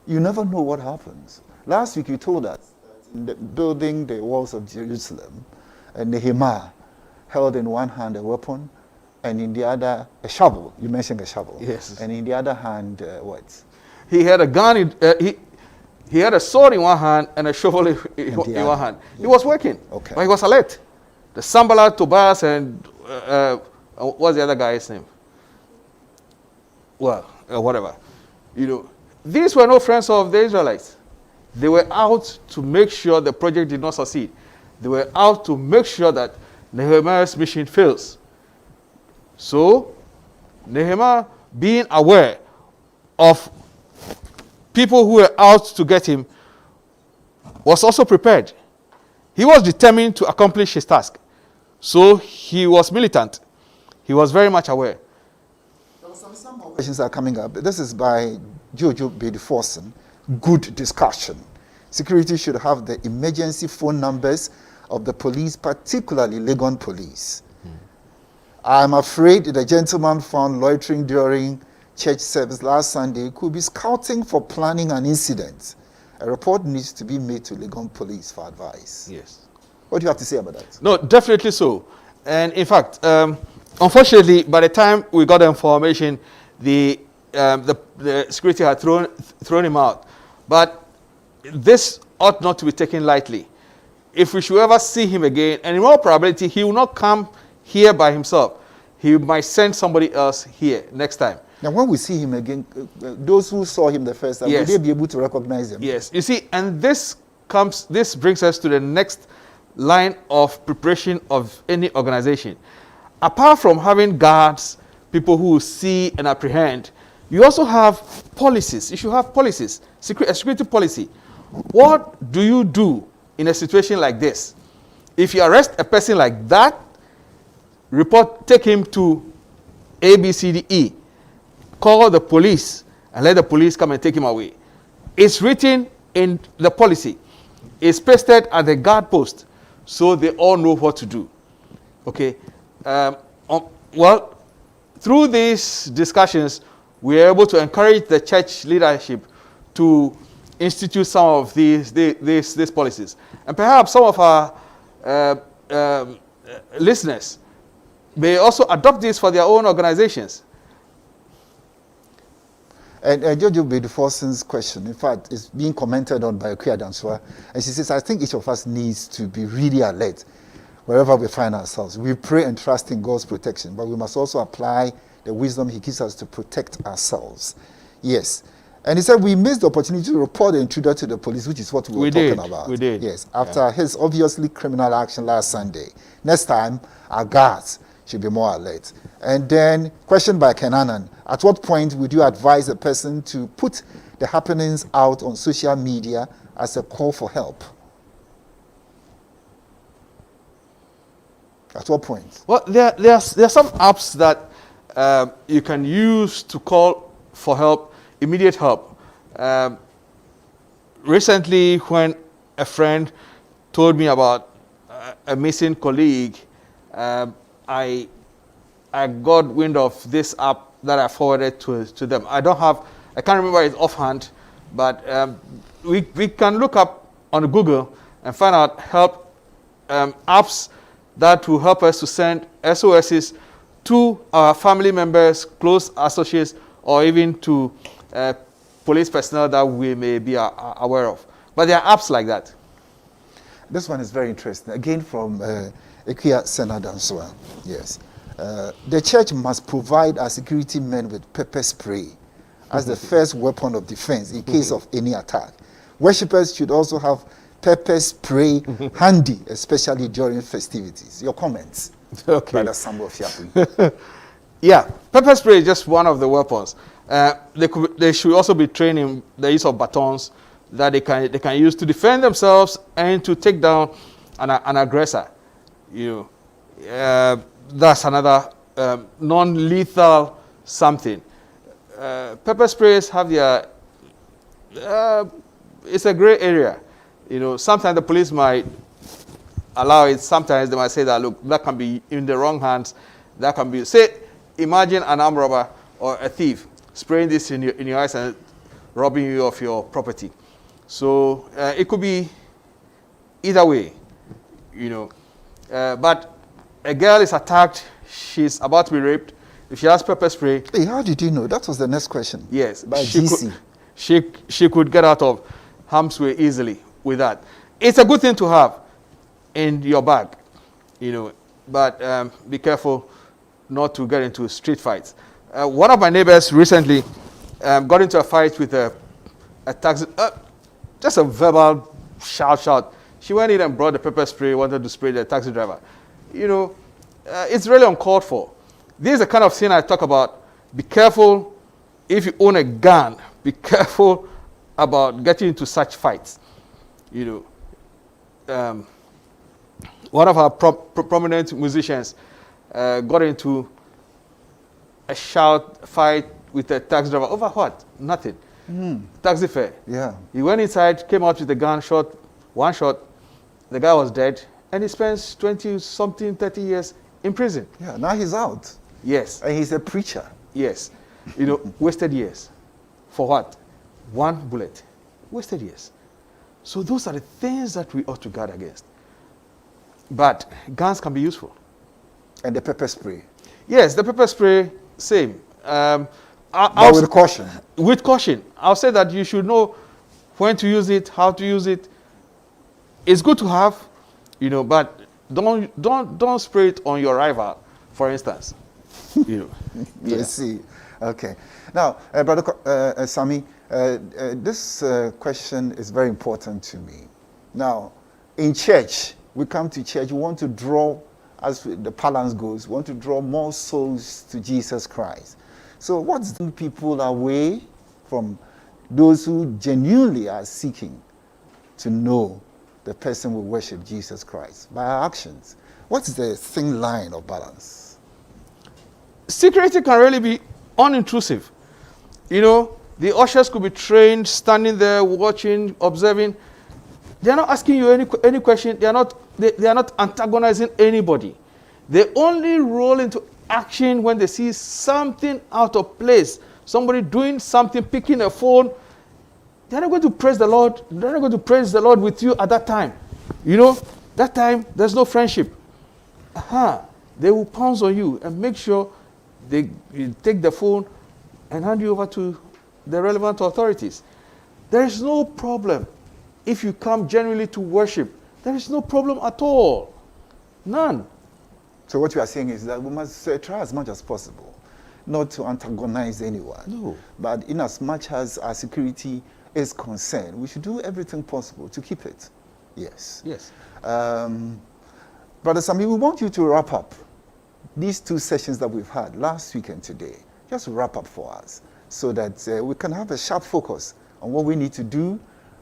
you never know what happens. Last week you told us that in the building the walls of Jerusalem, Nehemiah held in one hand a weapon and in the other a shovel. You mentioned a shovel. Yes. And in the other hand, what? He had a gun, he had a sword in one hand and a shovel in the one other. hand. He was working, Okay. but he was alert. The Sanballat, Tobias, and what's the other guy's name? Well, whatever. You know, these were no friends of the Israelites. They were out to make sure the project did not succeed. They were out to make sure that Nehemiah's mission fails. So, Nehemiah, being aware of people who were out to get him, was also prepared. He was determined to accomplish his task. So, he was militant. He was very much aware. Some more questions are coming up. This is by Jojo Bediforson. Good discussion. Security should have the emergency phone numbers of the police, particularly Legon Police. I'm afraid the gentleman found loitering during church service last Sunday could be scouting for planning an incident. A report needs to be made to Legon Police for advice. Yes. What do you have to say about that? No, definitely so. And in fact, unfortunately, by the time we got the information, the security had thrown him out. But this ought not to be taken lightly. If we should ever see him again, and in all probability, he will not come here by himself. He might send somebody else here next time. Now, when we see him again, those who saw him the first time, Yes. will they be able to recognize him? Yes, you see, and this brings us to the next line of preparation of any organization. Apart from having guards, people who see and apprehend, you also have policies. You should have policies, a security policy. What do you do in a situation like this? If you arrest a person like that, take him to A, B, C, D, E. Call the police and let the police come and take him away. It's written in the policy. It's pasted at the guard post, so they all know what to do. Okay. Well, through these discussions, we are able to encourage the church leadership to institute some of these policies. And perhaps some of our listeners may also adopt this for their own organizations. And Jojo Bediforson's question, in fact, is being commented on by Akuya Danswa. And she says, I think each of us needs to be really alert wherever we find ourselves. We pray and trust in God's protection, but we must also apply the wisdom he gives us to protect ourselves. Yes. And he said we missed the opportunity to report the intruder to the police, which is what we were talking about. We did. Yes, after his obviously criminal action last Sunday. Next time, our guards should be more alert. And then, question by Kenanan, at what point would you advise a person to put the happenings out on social media as a call for help? At what point? Well, there are some apps that you can use to call for help, immediate help. Recently, when a friend told me about a missing colleague, I got wind of this app that I forwarded to them. I can't remember it offhand, but we can look up on Google and find out help apps that will help us to send SOSs to our family members, close associates, or even to police personnel that we may be aware of. But there are apps like that. This one is very interesting. Again from Akuya Danswa. Yes. The church must provide our security men with pepper spray as the first weapon of defense in case of any attack. Worshippers should also have pepper spray handy, especially during festivities. Your comments, Okay. Brother Samuel Fiapu. Yeah, pepper spray is just one of the weapons. They should also be trained in the use of batons that they can use to defend themselves and to take down an aggressor. That's another non-lethal something. Pepper sprays have their it's a gray area. Sometimes the police might allow it. Sometimes they might say that, look, that can be in the wrong hands. That can be, say, imagine an armed robber or a thief spraying this in your eyes and robbing you of your property. So it could be either way, But a girl is attacked. She's about to be raped. If she has pepper spray. Hey, how did you know? That was the next question. Yes. By GC. She could get out of harm's way easily with that. It's a good thing to have in your bag, but be careful not to get into street fights. One of my neighbors recently got into a fight with a taxi, just a verbal shout. She went in and brought the pepper spray, wanted to spray the taxi driver. It's really uncalled for. This is the kind of thing I talk about. Be careful if you own a gun. Be careful about getting into such fights. One of our prominent musicians got into a shout fight with a taxi driver over what? Nothing. Taxi fare. Yeah. He went inside, came out with a gun, shot one shot. The guy was dead, and he spends 20-something, 30 years in prison. Yeah, now he's out. Yes. And he's a preacher. Yes. Wasted years. For what? One bullet. Wasted years. So those are the things that we ought to guard against. But guns can be useful. And the pepper spray. Yes, the pepper spray, same. But with caution. With caution. I'll say that you should know when to use it, how to use it. It's good to have, but don't spray it on your rival, for instance. Let's see. Okay. Now, Brother Sami, this question is very important to me. Now, in church, we come to church, we want to draw, as the balance goes, we want to draw more souls to Jesus Christ. So what's the people away from those who genuinely are seeking to know the person will worship Jesus Christ by our actions? What's the thin line of balance? Security can really be unintrusive. The ushers could be trained, standing there, watching, observing. They are not asking you any question. They are not antagonizing anybody. They only roll into action when they see something out of place. Somebody doing something, picking a phone. They're not going to praise the Lord. They're not going to praise the Lord with you at that time. That time, there's no friendship. They will pounce on you and make sure you take the phone and hand you over to the relevant authorities. There is no problem if you come genuinely to worship. There is no problem at all. None. So what you are saying is that we must try as much as possible not to antagonize anyone. No. But in as much as our security is concerned, we should do everything possible to keep it. Yes. Yes. Brother Sami, we want you to wrap up these two sessions that we've had last week and today. Just wrap up for us so that we can have a sharp focus on what we need to do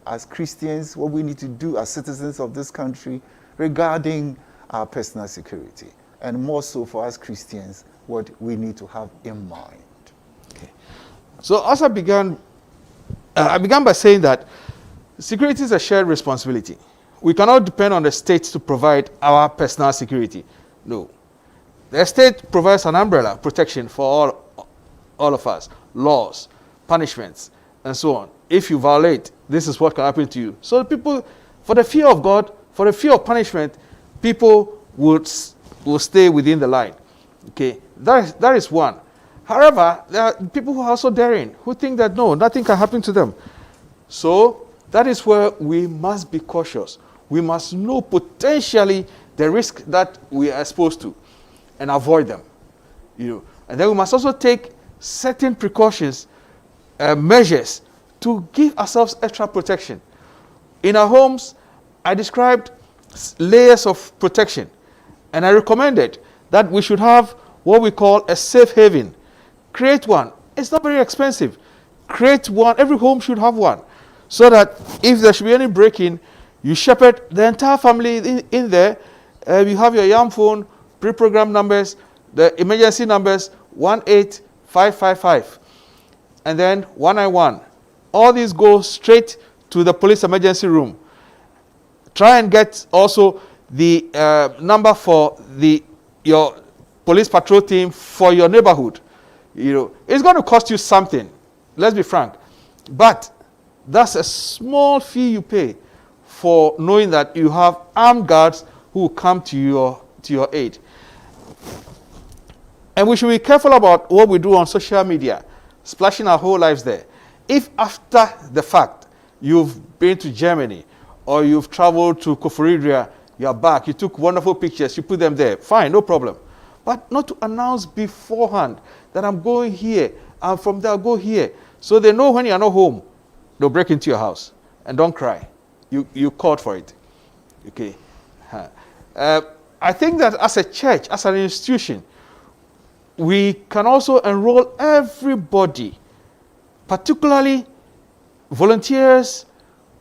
as Christians, what we need to do as citizens of this country regarding our personal security. And more so for us Christians, what we need to have in mind. Okay. So as I began by saying that security is a shared responsibility. We cannot depend on the state to provide our personal security. No. The state provides an umbrella protection for all of us. Laws, punishments, and so on. If you violate, this is what can happen to you. So people, for the fear of God, for the fear of punishment, people will stay within the line. Okay, that is one. However, there are people who are also daring, who think that no, nothing can happen to them. So that is where we must be cautious. We must know potentially the risk that we are exposed to and avoid them. And then we must also take certain precautions, measures to give ourselves extra protection. In our homes, I described layers of protection, and I recommended that we should have what we call a safe haven. Create one. It's not very expensive. Create one. Every home should have one, so that if there should be any break-in, you shepherd the entire family in there. You have your YAM phone, pre-programmed numbers, the emergency numbers, 18555, and then 191. All these go straight to the police emergency room. Try and get also the number for your police patrol team for your neighborhood. It's going to cost you something. Let's be frank. But that's a small fee you pay for knowing that you have armed guards who will come to your aid. And we should be careful about what we do on social media, splashing our whole lives there. If after the fact you've been to Germany or you've traveled to Koforidua, you're back, you took wonderful pictures, you put them there, fine, no problem. But not to announce beforehand that I'm going here, and from there I'll go here. So they know when you're not home, they'll break into your house. And don't cry. You called for it. Okay. I think that as a church, as an institution, we can also enroll everybody, particularly volunteers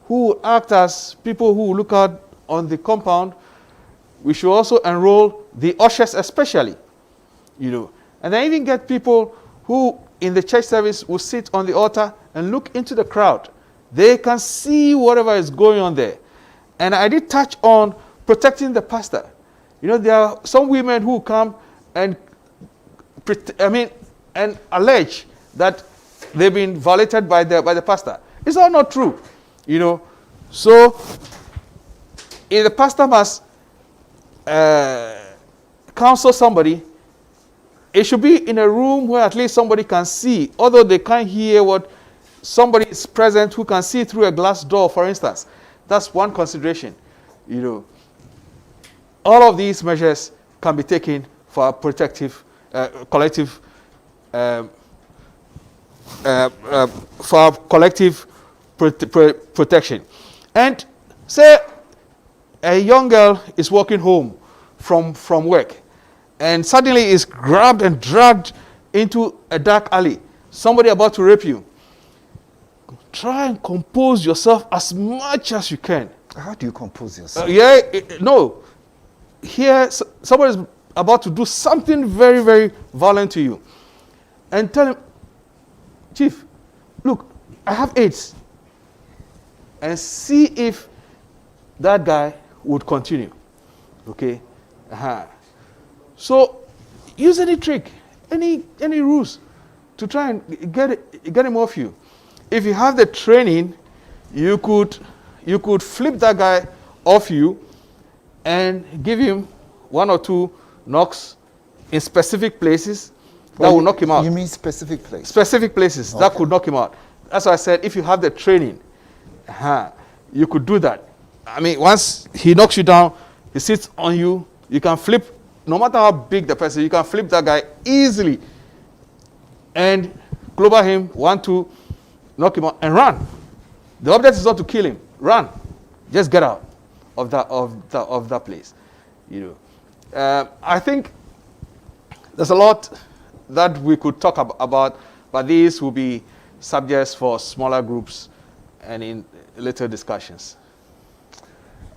who act as people who look out on the compound. We should also enroll the ushers especially, and then even get people who in the church service will sit on the altar and look into the crowd. They can see whatever is going on there. And I did touch on protecting the pastor. There are some women who come and allege that they've been violated by the pastor. It's all not true, So if the pastor must counsel somebody, it should be in a room where at least somebody can see, although they can't hear what somebody is present who can see through a glass door, for instance. That's one consideration. All of these measures can be taken for a protective, collective, protection. And say a young girl is walking home from work and suddenly is grabbed and dragged into a dark alley. Somebody about to rape you. Try and compose yourself as much as you can. How do you compose yourself? Here, somebody is about to do something very, very violent to you. And tell him, Chief, look, I have AIDS. And see if that guy would continue. Okay? So, use any trick, any ruse to try and get him off you. If you have the training, you could flip that guy off you and give him one or two knocks in specific places that will knock him out. You mean specific places? Specific places that could knock him out. That's why I said if you have the training, you could do that. Once he knocks you down, he sits on you, you can flip, no matter how big the person, you can flip that guy easily and clobber him, 1, 2, knock him out, and run. The object is not to kill him. Run. Just get out of that place. I think there's a lot that we could talk about, but these will be subjects for smaller groups and in later discussions.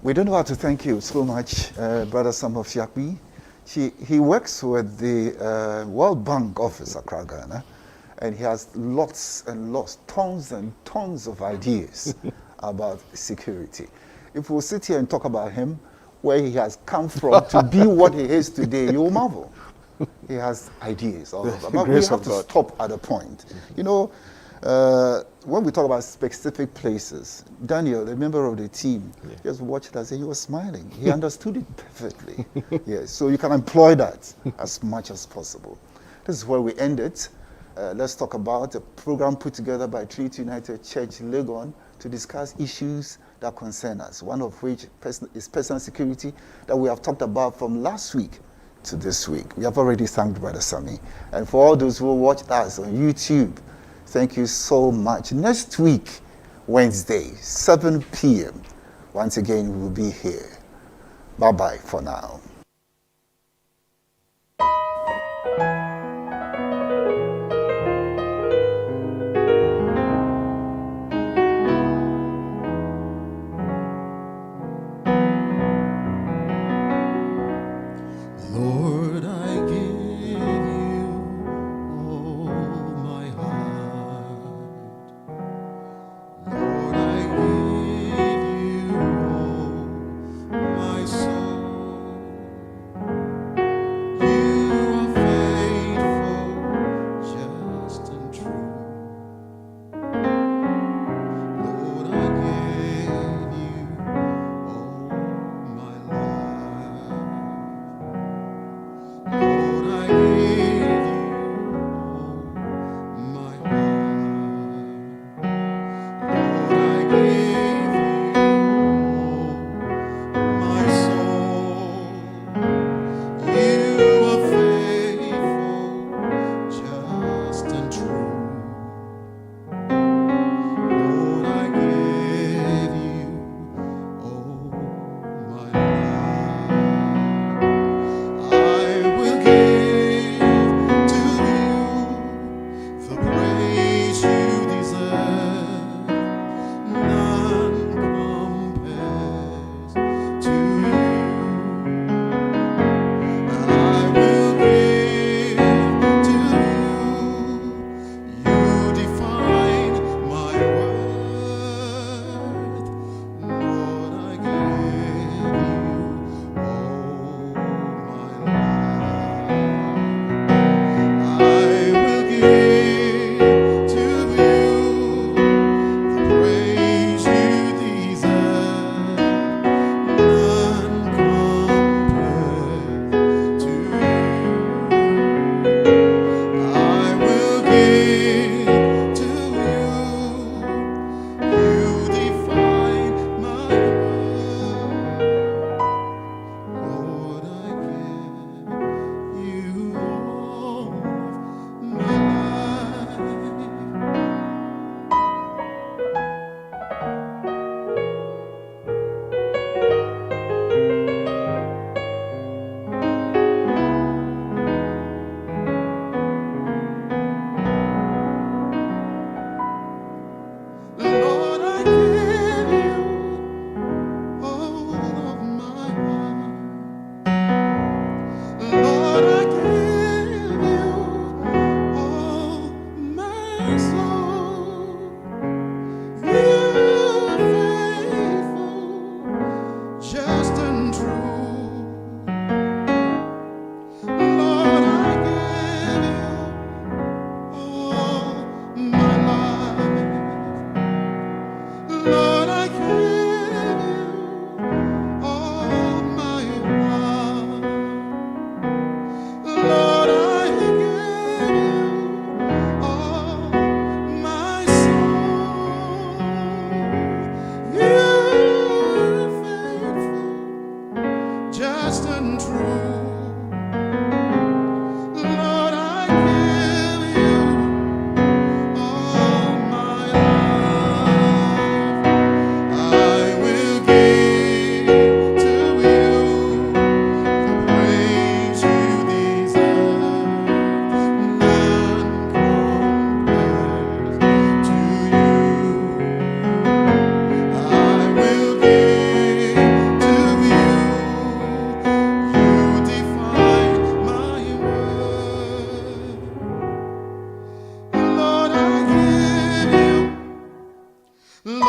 We don't know how to thank you so much, Brother Samuel Fiakwi. He works with the World Bank office, Accra, Ghana, and he has lots and lots, tons and tons of ideas about security. If we sit here and talk about him, where he has come from to be what he is today, you will marvel. He has ideas all over. But we have to stop at a point. When we talk about specific places, Daniel, the member of the team, just watched us and he was smiling. He understood it perfectly. Yes, so you can employ that as much as possible. This is where we end it. Let's talk about a program put together by Trinity United Church Legon to discuss issues that concern us, one of which is personal security that we have talked about from last week to this week. We have already thanked Brother Sami. And for all those who watched us on YouTube, thank you so much. Next week, Wednesday, 7 p.m., once again, we will be here. Bye-bye for now. Lord, I give you all my heart. Lord, I give you all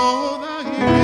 know that you